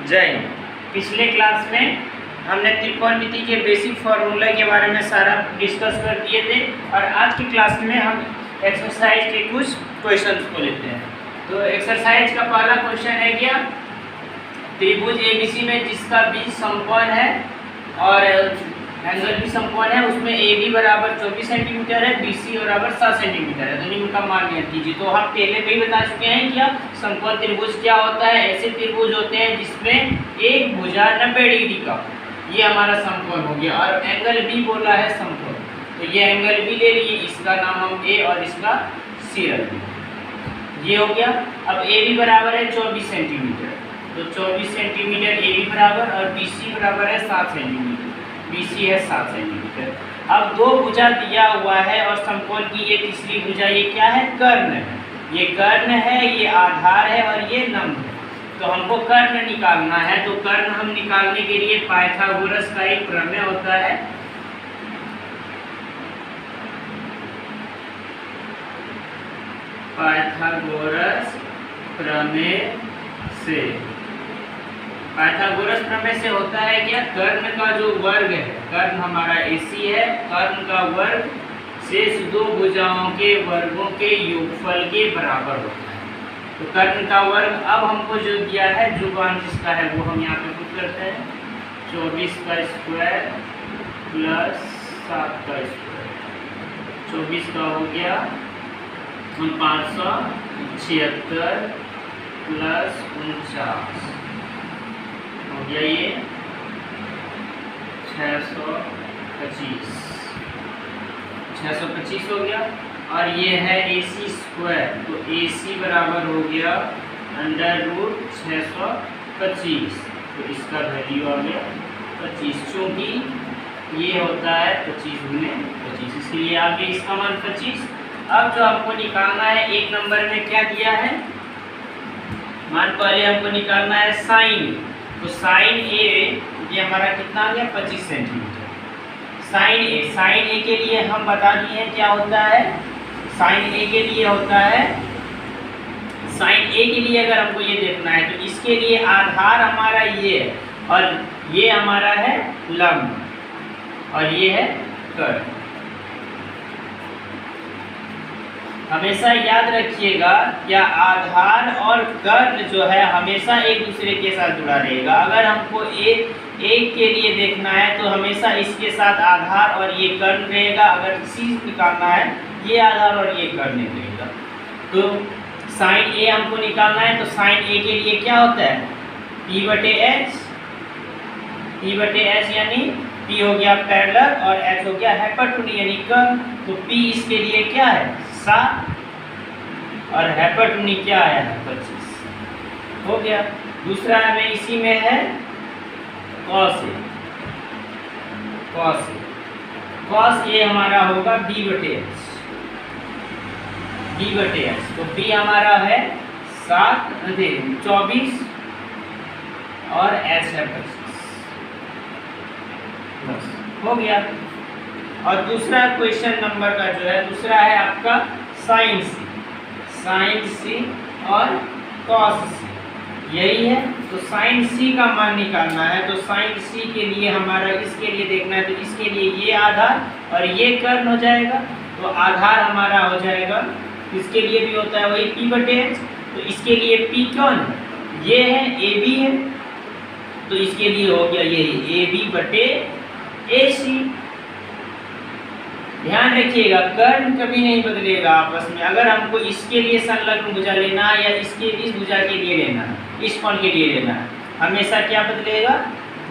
जय हिंद। पिछले क्लास में हमने त्रिकोणमिति के बेसिक फार्मूला के बारे में सारा डिस्कस कर दिए थे और आज की क्लास में हम एक्सरसाइज के कुछ क्वेश्चंस को लेते हैं। तो एक्सरसाइज का पहला क्वेश्चन है क्या, त्रिभुज एबीसी में जिसका बीच समकोण है और एंगल भी समकोण है, उसमें AB बराबर 24 सेंटीमीटर है, BC बराबर 7 सेंटीमीटर है। तो इनका मान ज्ञात कीजिए। तो हम पहले भी बता चुके हैं क्या समकोण त्रिभुज क्या होता है। ऐसे त्रिभुज होते हैं जिसमें एक भुजा 90 डिग्री का, ये हमारा समकोण हो गया। और एंगल भी बोला है समकोण, तो ये एंगल भी ले लिए, इसका नाम हम A और इसका C रख दिए। ये हो गया। अब AB बराबर है 24 सेंटीमीटर, तो 24 सेंटीमीटर AB बराबर, और BC बराबर है 7 सेंटीमीटर, BC है 7 सेंटीमीटर। अब दो भुजा दिया हुआ है और समकोण की ये तीसरी भुजा, ये क्या है, कर्ण है। ये कर्ण है, ये आधार है और ये लंब है। तो हमको कर्ण निकालना है। तो कर्ण हम निकालने के लिए पाइथागोरस का एक प्रमेय होता है। पाइथागोरस प्रमेय से, पाइथागोरस प्रमेय से होता है क्या, कर्ण का जो वर्ग है, कर्ण हमारा AC है, कर्ण का वर्ग शेष दो भुजाओं के वर्गों के योगफल के बराबर होता है। तो कर्ण का वर्ग अब हमको जो दिया है, जो मान जिसका है वो हम यहाँ पे पुट करते हैं। 24 का स्क्वायर प्लस 7 का स्क्वायर, 24 का हो गया 576 प्लस 49 हो गया, ये 625 हो गया। और ये है AC स्क्वायर, तो AC बराबर हो गया √625, तो इसका वैल्यू आ गया 25, क्योंकि ये होता है 25 गुने 25, इसलिए आ गया इसका मान 25। अब जो हमको निकालना है, एक नंबर में क्या दिया है मान, पहले हमको निकालना है साइन। तो साइन A ये हमारा कितना आ गया, 25 सेंटीमीटर। साइन A के लिए हम बता दिए हैं क्या होता है। साइन A के लिए होता है, साइन A के लिए अगर हमको ये देखना है तो इसके लिए आधार हमारा ये है और ये हमारा है लंब और ये है कर्ण। हमेशा याद रखिएगा, या आधार और कर्ण जो है हमेशा एक दूसरे के साथ जुड़ा रहेगा। अगर हमको एक के लिए देखना है तो हमेशा इसके साथ आधार और ये कर्ण रहेगा। अगर C निकालना है, ये आधार और ये कर्ण रहेगा। तो साइन A हमको निकालना है, तो साइन A के लिए क्या होता है, P/H। P/H यानी P हो गया पैरेलल और H हो गया हाइपोटेन्यूज यानी कर्ण। तो P इसके लिए क्या है, 7, और हाइपोटेन्यूज क्या है, 25 हो गया। दूसरा में इसी में है cos A। cos A हमारा होगा B/H। तो B हमारा है 24 और H है 25, बस हो गया। और दूसरा क्वेश्चन नंबर का जो है, दूसरा है आपका साइन C और cos C, यही है। तो साइन C का मान निकालना है। तो साइन C के लिए हमारा इसके लिए देखना है, तो इसके लिए ये आधार और ये कर्ण हो जाएगा। तो आधार हमारा हो जाएगा, इसके लिए भी होता है वही P/H। तो इसके लिए P कौन है, ये है, AB है, तो इसके लिए हो गया ये AB/AC। ध्यान रखिएगा, कर्ण कभी नहीं बदलेगा आपस में। अगर हमको इसके लिए संलग्न भुजा लेना है या इसके इस भुजा के लिए लेना है, इस कोण के लिए लेना है, हमेशा क्या बदलेगा,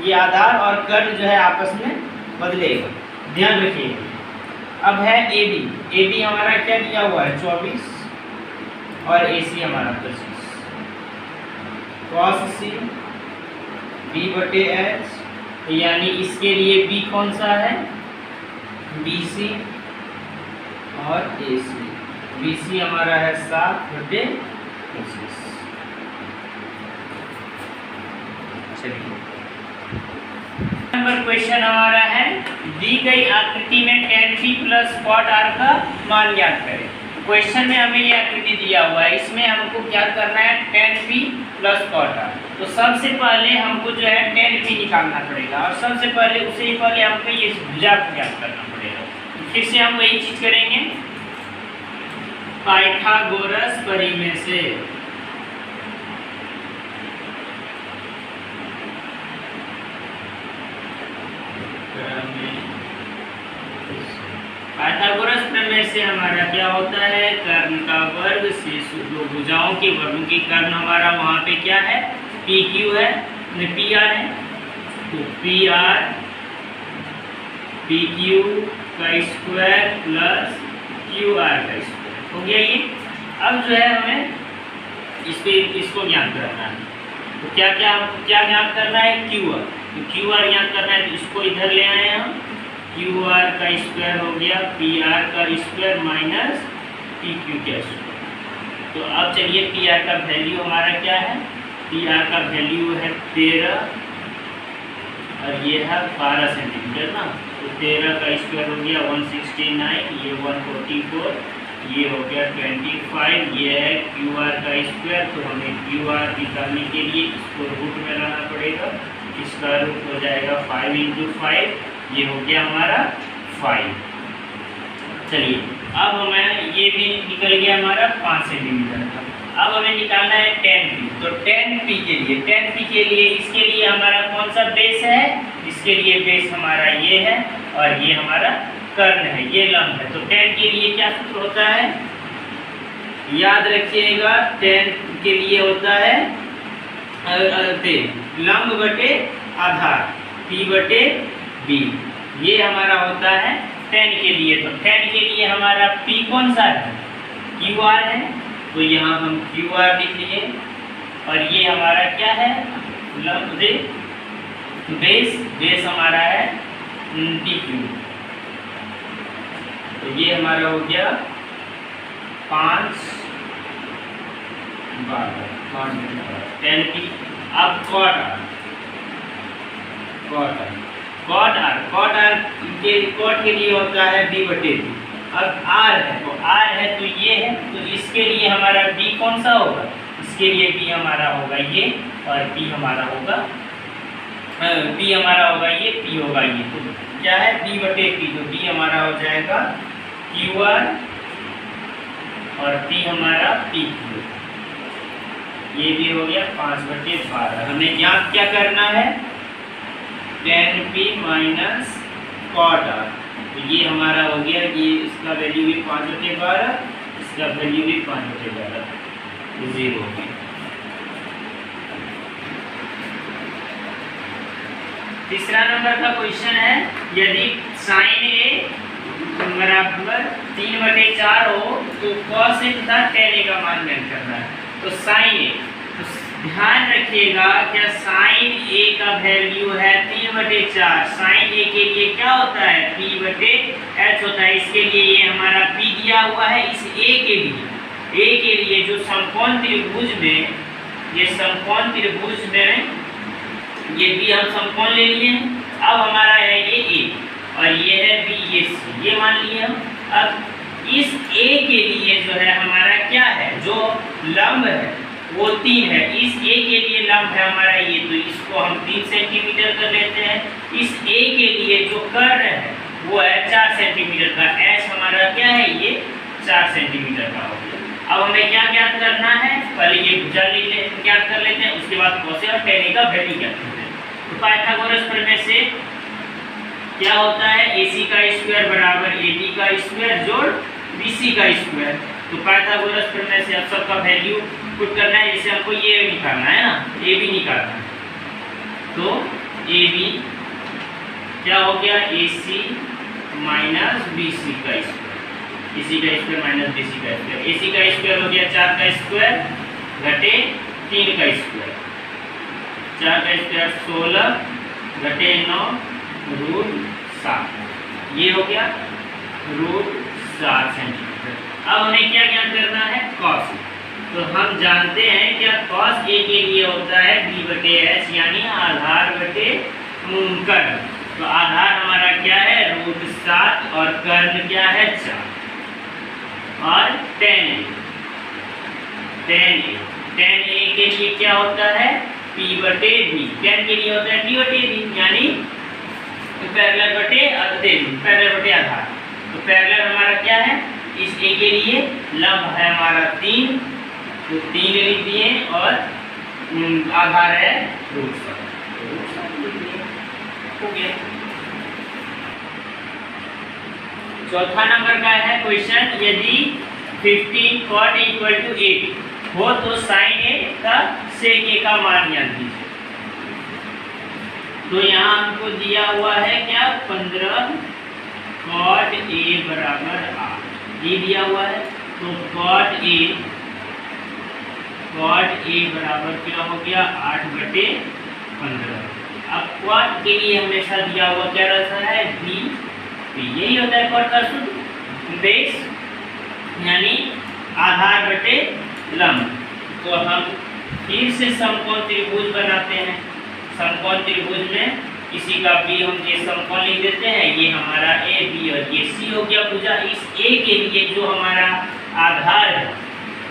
ये आधार और कर्ण जो है आपस में बदलेगा। ध्यान रखिएगा। अब है AB हमारा क्या दिया हुआ है, 24 और AC हमारा 25। cos C B/H, यानी इसके लिए B कौन सा है, BC और AC। BC हमारा है 7/25। चलिए नंबर क्वेश्चन हमारा है, दी गई आकृति में tan P plus cot R का मान ज्ञात करें। क्वेश्चन में हमें ये आकृति दिया हुआ है, इसमें हमको क्या करना है tan p plus cot r। तो सबसे पहले हमको जो है tan p निकालना पड़ेगा और सबसे पहले उससे ही पहले हमको ये भुजा को ज्ञात करना पड़ेगा। तो फिर से हम वही चीज करेंगे पाइथागोरस परिमेय से। पाइथागोरस प्रमेय से हमारा क्या होता है, कर्ण का वर्ग से दो भुजाओं के वर्गों की कर्ण हमारा वहाँ पे क्या है पी क्यू है, पी आर है। तो पी आर पी क्यू का स्क्वायर प्लस क्यू आर का स्क्वायर हो गया ये। अब जो है हमें इसको ज्ञात करना है। तो क्या ज्ञात करना है, क्यू आर। तो क्यू आर ज्ञात करना है, तो इसको इधर ले आए हम। क्यू आर का स्क्वायर हो गया पी आर का स्क्वायर माइनस पी क्यू का स्क्वायर। तो अब चलिए पी आर का वैल्यू हमारा क्या है, पी आर का वैल्यू है 13 और ये है 12 सेंटीमीटर ना। तो 13 का स्क्वायर हो गया 169, ये 144, ये हो गया 25, ये है क्यू आर का स्क्वायर। तो हमें क्यू आर निकालने के लिए इसको रूट में लाना पड़ेगा, इसका रूट हो जाएगा 5 × 5, ये हो गया हमारा 5। चलिए अब हमें ये भी निकल गया हमारा 5 सेंटीमीटर का। अब हमें निकालना है tan p। तो tan p के लिए इसके लिए हमारा कौन सा बेस है, इसके लिए बेस हमारा ये है और ये हमारा कर्ण है, ये लंब है। तो tan के लिए क्या सूत्र होता है, याद रखिएगा tan के लिए होता है लंब बटे आधार p बटे b, ये हमारा होता है tan के लिए। तो tan के लिए हमारा p कौन सा है, क्यू आर है। तो यहाँ हम क्यू आर लिख लिए और ये हमारा क्या है लंब बेस हमारा है डी क्यू। तो ये हमारा हो गया 5 tan p। अब कॉट के लिए होता है b बटे b। अब r है, तो r है तो ये है, तो इसके लिए हमारा b कौन सा होगा, इसके लिए b हमारा होगा ये और p हमारा होगा ये, p होगा ये। तो क्या है b बटे p, तो b हमारा हो जाएगा क्यू आर और p हमारा p क्यू। ये भी हो गया 5 बटे 12। हमें ज्ञात क्या करना है, tan p minus cot r। तो ये हमारा हो गया, ये इसका वैल्यू भी 5 बटे 12, इसका वैल्यू भी 5 बटे 12, 0 हो गया। तीसरा नंबर का क्वेश्चन है, यदि sin a बराबर 3/4 हो तो cos a तथा tan a का मान ज्ञात करना है। तो sin a, तो ध्यान रखिएगा क्या sin a का वैल्यू है 3/4। sin a के लिए क्या होता है p/h होता है। इसके लिए ये हमारा p दिया हुआ है। इस a के लिए जो समकोण त्रिभुज में, ये समकोण त्रिभुज में ये b हम समकोण ले लिए हैं। अब हमारा है ये a और ये है b, ये c, ये मान लिए हम। अब इस a के लिए जो है हमारा क्या है, जो लंब है वो 3 है। इस a के लिए लंब है हमारा ये, तो इसको हम 3 सेंटीमीटर कर लेते हैं। इस a के लिए जो कर्ण है वो है 4 सेंटीमीटर का। h हमारा क्या है, ये 4 सेंटीमीटर का हो गया। अब हमें क्या ज्ञात करना है, पहले ये भुजा ज्ञात कर लेते हैं, उसके बाद cos और tan का वैल्यू ज्ञात करते हैं। तो पाइथागोरस प्रमेय से क्या होता है, AC का स्क्वायर बराबर AB का स्क्वायर जोड़ BC का स्क्वायर। तो पाइथागोरस प्रमेय से अब सबका वैल्यू पुट करना है। जैसे हमको ये निकालना है ना, AB निकालना है। तो AB क्या हो गया, AC माइनस BC का स्क्वायर, AC का स्क्वायर माइनस BC का स्क्वायर। AC का स्क्वायर हो गया 4 का स्क्वायर घटे 3 का स्क्वायर, 4 का स्क्वायर 16 घटे 9 रूट 7, ये हो गया रूट 7 सेंटीमीटर। अब हमें क्या ज्ञात करना है, cos। तो हम जानते हैं क्या cos a के लिए होता है b/h, यानी आधार बटे कर्ण। तो आधार हमारा क्या है, रूट 7 और कर्ण क्या है 4। और tan a के लिए क्या होता है p/b, tan के लिए होता है p/b, यानी पैरेलल बटे आधार। तो पैरेलल हमारा क्या है, इस a के लिए लंब है हमारा 3, तो 3 लिख दिए और आधार है √7 हो गया। चौथा नंबर का है क्वेश्चन, यदि 15 cot a = 8 हो तो sin a का sec a का मान ज्ञात कीजिए। तो यहाँ हमको दिया हुआ है क्या 15 cot a = 8, ये दिया हुआ है। तो cot a बराबर क्या हो गया 8/15। अब cot के लिए हमेशा दिया हुआ क्या रहता है b, यही होता है cot का सूत्र, बेस यानी आधार बटे लंब। तो हम फिर से समकोण त्रिभुज बनाते हैं। समकोण त्रिभुज में किसी का b हम ये समकोण लिख देते हैं, ये हमारा a b और ये c हो गया भुजा। इस a के लिए जो हमारा आधार है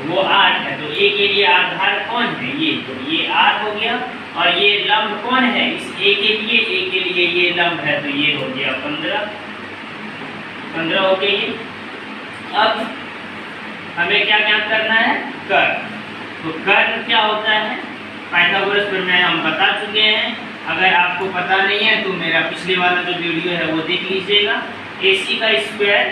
वो 8 है, तो a के लिए आधार कौन है ये, तो ये 8 हो गया। और ये लंब कौन है इस a के लिए ये लंब है, तो ये हो गया 15 हो गया ये। अब हमें क्या ज्ञात करना है कर्ण। तो कर्ण क्या होता है, पाइथागोरस प्रमेय हम बता चुके हैं। अगर आपको पता नहीं है तो मेरा पिछले वाला जो वीडियो है वो देख लीजिएगा। AC का स्क्वायर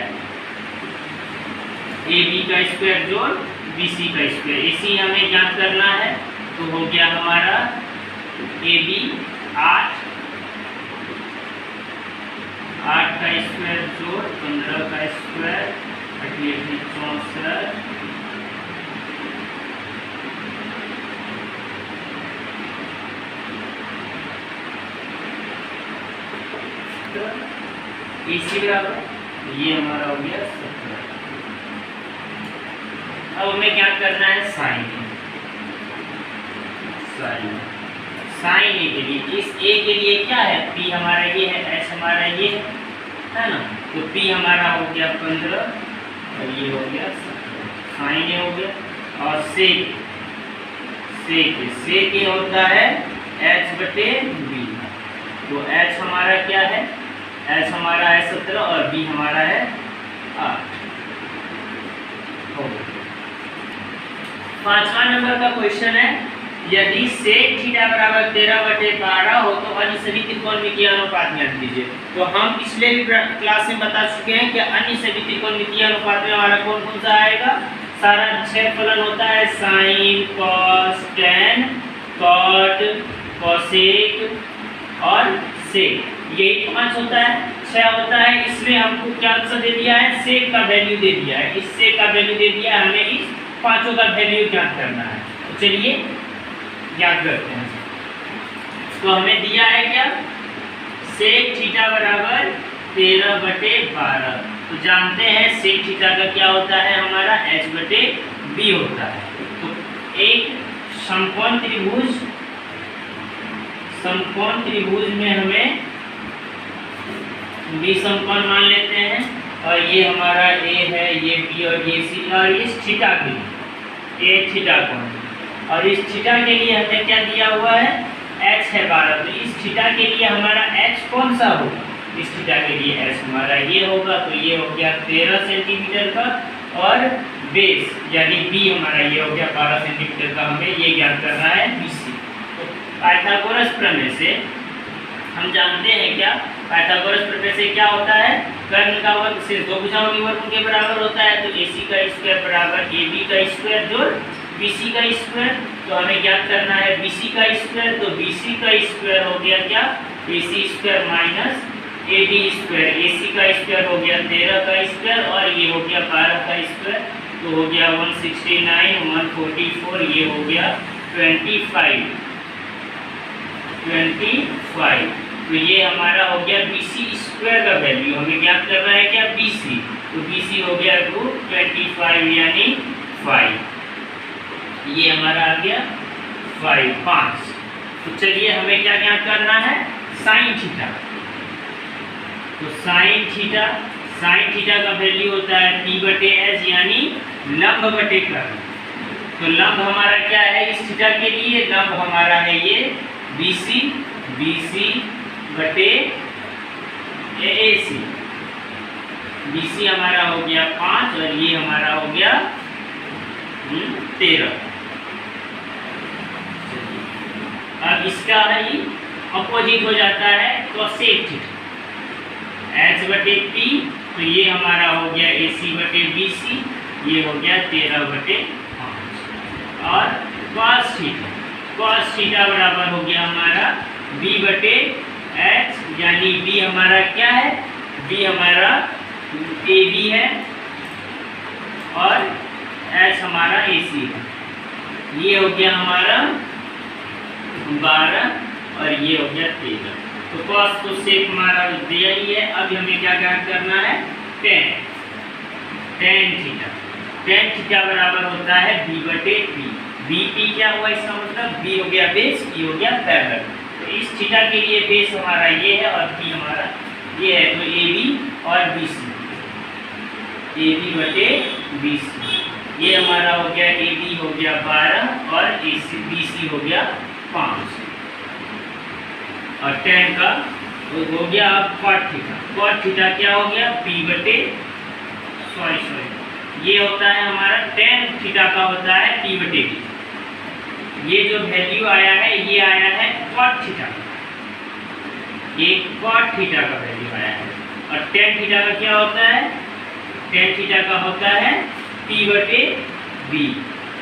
AB का स्क्वायर जोड़ BC का स्क्वायर, AC हमें ज्ञात करना है। तो हो गया हमारा AB 8 का स्क्वायर जोड़ 15 का स्क्वायर 64। AC बराबर ये हमारा हो गया 17। अब हमें क्या करना है साइन a के लिए, इस a के लिए क्या है p हमारा ये है, h हमारा ये है ना। तो p हमारा हो गया 15 और ये हो गया 17, साइन a हो गया। और सेक होता है h/b। तो h हमारा क्या है, h हमारा है 17 और b हमारा है 8। पांचवा नंबर का क्वेश्चन है, यदि sec θ बराबर 13/12 हो तो अन्य सभी त्रिकोणमितीय अनुपात ज्ञात कीजिए। तो हम पिछले क्लास में बता चुके हैं कि अन्य सभी त्रिकोणमितीय अनुपात में हमारा कौन कौन सा आएगा, सारा 6 फलन होता है, sin, cos, tan, cot, cosec और sec, यही 5 होता है, 6 होता है। इसमें हमको क्या आंसर दे दिया है, sec का वैल्यू दे दिया है, इस sec का वैल्यू दे दिया है, हमें इस पांचों का वैल्यू ज्ञात करना है। तो चलिए ज्ञात करते हैं। तो हमें दिया है क्या sec θ बराबर 13/12। तो जानते हैं sec θ का क्या होता है हमारा h/b होता है। तो एक समकोण त्रिभुज में हमें b समकोण मान लेते हैं, और ये हमारा a है, ये b और ये c, और इस थीटा के लिए a थीटा कोण, और इस थीटा के लिए हमें क्या दिया हुआ है h है 12। तो इस थीटा के लिए हमारा h कौन सा होगा, इस थीटा के लिए h हमारा ये होगा। तो ये हो गया 13 सेंटीमीटर का, और बेस यानी b हमारा ये हो गया 12 सेंटीमीटर का। हमें ये ज्ञात करना है BC। तो पाइथागोरस प्रमेय से हम जानते हैं क्या, पाइथागोरस प्रमेय से क्या होता है, कर्ण का वर्ग सिर्फ 2 भुजाओं के वर्ग के बराबर होता है। तो AC का स्क्वायर बराबर AB का स्क्वायर जोड़ BC का स्क्वायर। तो हमें ज्ञात करना है BC का स्क्वायर। तो BC का स्क्वायर हो गया क्या, AC square minus AD square, AC का स्क्वायर हो गया 13 का स्क्वायर, और ये हो गया 12 का स्क्वायर। तो हो गया 169, 144, ये हो गया 25। तो ये हमारा हो गया BC स्क्वायर का वैल्यू, हमें ज्ञात करना है क्या BC। तो BC हो गया √25 यानी 5, ये हमारा आ गया 5। तो चलिए हमें क्या ज्ञात करना है sin θ। तो sin θ साइन थीटा का वैल्यू होता है P/S यानी लंब बटे कर्ण। तो लंब हमारा क्या है इस थीटा के लिए? लंब हमारा है ये BC बटे AC। BC हमारा हो गया 5 और ये हमारा हो गया 13। अब इसका ही अपोजिट हो जाता है कोसेक थीटा H बटे P। तो ये हमारा हो गया AC बटे BC, ये हो गया 13 बटे 5। और cos थीटा बराबर हो गया हमारा B बटे H यानी B हमारा क्या है? B हमारा AB है और H हमारा AC है। ये हो गया हमारा 12 और ये हो गया 13। तो cos तो सेक हमारा दिया ही है। अब हमें क्या करना है? tan थीटा बराबर होता है B बटे P। BP क्या हुआ इसका मतलब? B हो गया बेस, P हो गया पैरेलल। तो इस थीटा के लिए बेस हमारा ये है और P हमारा ये है। तो AB और BC, AB बटे BC, ये हमारा हो गया AB हो गया 12 और BC हो गया 5। और tan का हो गया अब cot थीटा क्या हो गया? P बटे ये होता है हमारा tan थीटा का होता है P बटे B। ये जो वैल्यू आया है ये आया है cot थीटा, ये cot थीटा का वैल्यू आया है। और tan थीटा का क्या होता है? tan थीटा का होता है P बटे B।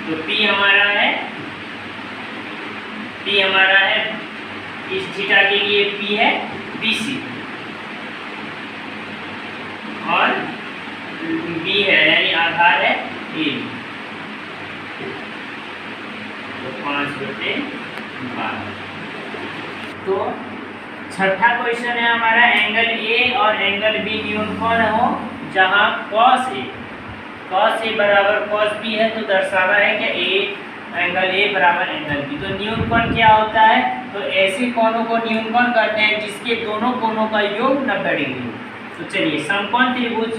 तो P हमारा है इस थीटा के लिए P है BC और B है यानी आधार है AB। तो 5 बटे 12। तो छठा क्वेश्चन है हमारा एंगल A और एंगल B न्यूनकोण हो जहां cos A बराबर cos B है। तो दर्शाना है कि एंगल A बराबर एंगल B। तो न्यूनकोण क्या होता है? तो ऐसे कोणों को न्यूनकोण कहते हैं जिसके दोनों कोणों का योग 90 डिग्री हो। तो चलिए समकोण त्रिभुज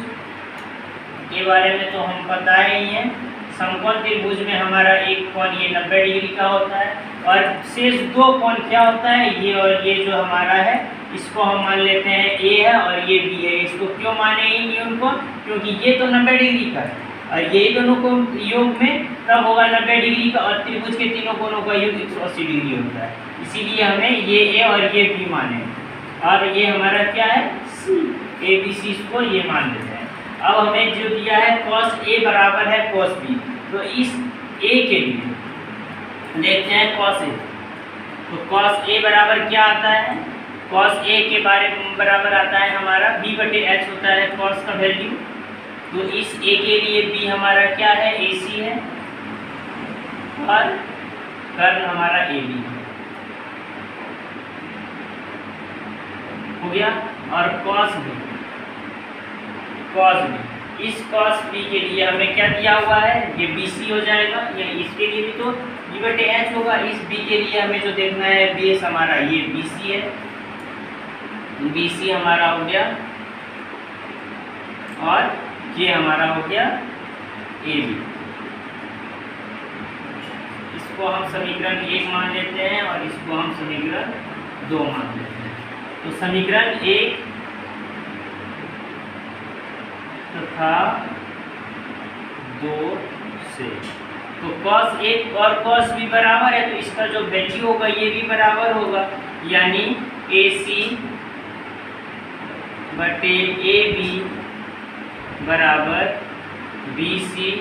के बारे में तो हम पता ही है। समकोण त्रिभुज में हमारा एक कोण ये 90 डिग्री का होता है और शेष दो कोण क्या होता है? ये और ये जो हमारा है इसको हम मान लेते हैं A है और ये B है। इसको क्यों माने न्यूनकोण? क्योंकि ये तो 90 डिग्री का है और ये दोनों को योग में कब होगा? 90 डिग्री का। और त्रिभुज के तीनों कोणों का योग 180 डिग्री होता है, इसीलिए हमें ये A और ये B माने। और ये हमारा क्या है? C, ABC इसको ये मान लेते हैं। अब हमें जो दिया है cos A बराबर है cos B। तो इस A के लिए देखते हैं cos A। तो cos A बराबर क्या आता है? cos A के बराबर आता है हमारा B बटे H होता है cos का वैल्यू। तो इस A के लिए B हमारा क्या है? AC है और कर्ण हमारा AB है। हो गया। और cos B, इस cos B के लिए हमें क्या दिया हुआ है? ये BC हो जाएगा या इसके लिए भी तो B बटे H होगा। इस B के लिए हमें जो देखना है बेस हमारा ये BC है, BC हमारा हो गया और ये हमारा हो गया AB। इसको हम समीकरण 1 मान लेते हैं और इसको हम समीकरण 2 मान लेते हैं। तो समीकरण 1 तथा 2 से तो cos A और cos B बराबर है, तो इसका जो वैल्यू होगा ये भी बराबर होगा, यानी AC बटे AB बराबर BC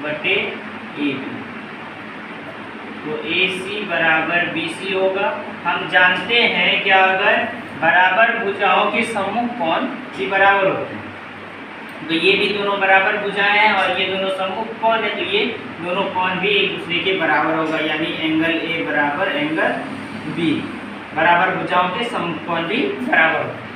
बटे AB। तो AC बराबर BC होगा। हम जानते हैं कि अगर बराबर भुजाओं के सम्मुख कोण भी बराबर होते हैं, तो ये भी दोनों बराबर भुजाएं हैं और ये दोनों सम्मुख कोण है, तो ये दोनों कोण भी एक दूसरे के बराबर होगा, यानी एंगल A बराबर एंगल B। बराबर भुजाओं के सम्मुख कोण भी बराबर होते हैं।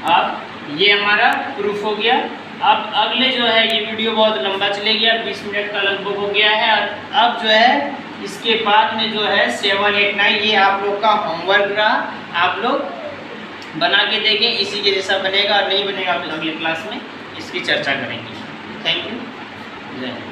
अब ये हमारा प्रूफ हो गया। अब अगले जो है ये वीडियो बहुत लंबा चले गया, 20 मिनट का लगभग हो गया है। और अब जो है इसके बाद में जो है 7, 8, 9 ये आप लोग का होमवर्क रहा। आप लोग बना के देखें, इसी के जैसा बनेगा और नहीं बनेगा आप अगले क्लास में इसकी चर्चा करेंगे। Thank you. जय हिंद।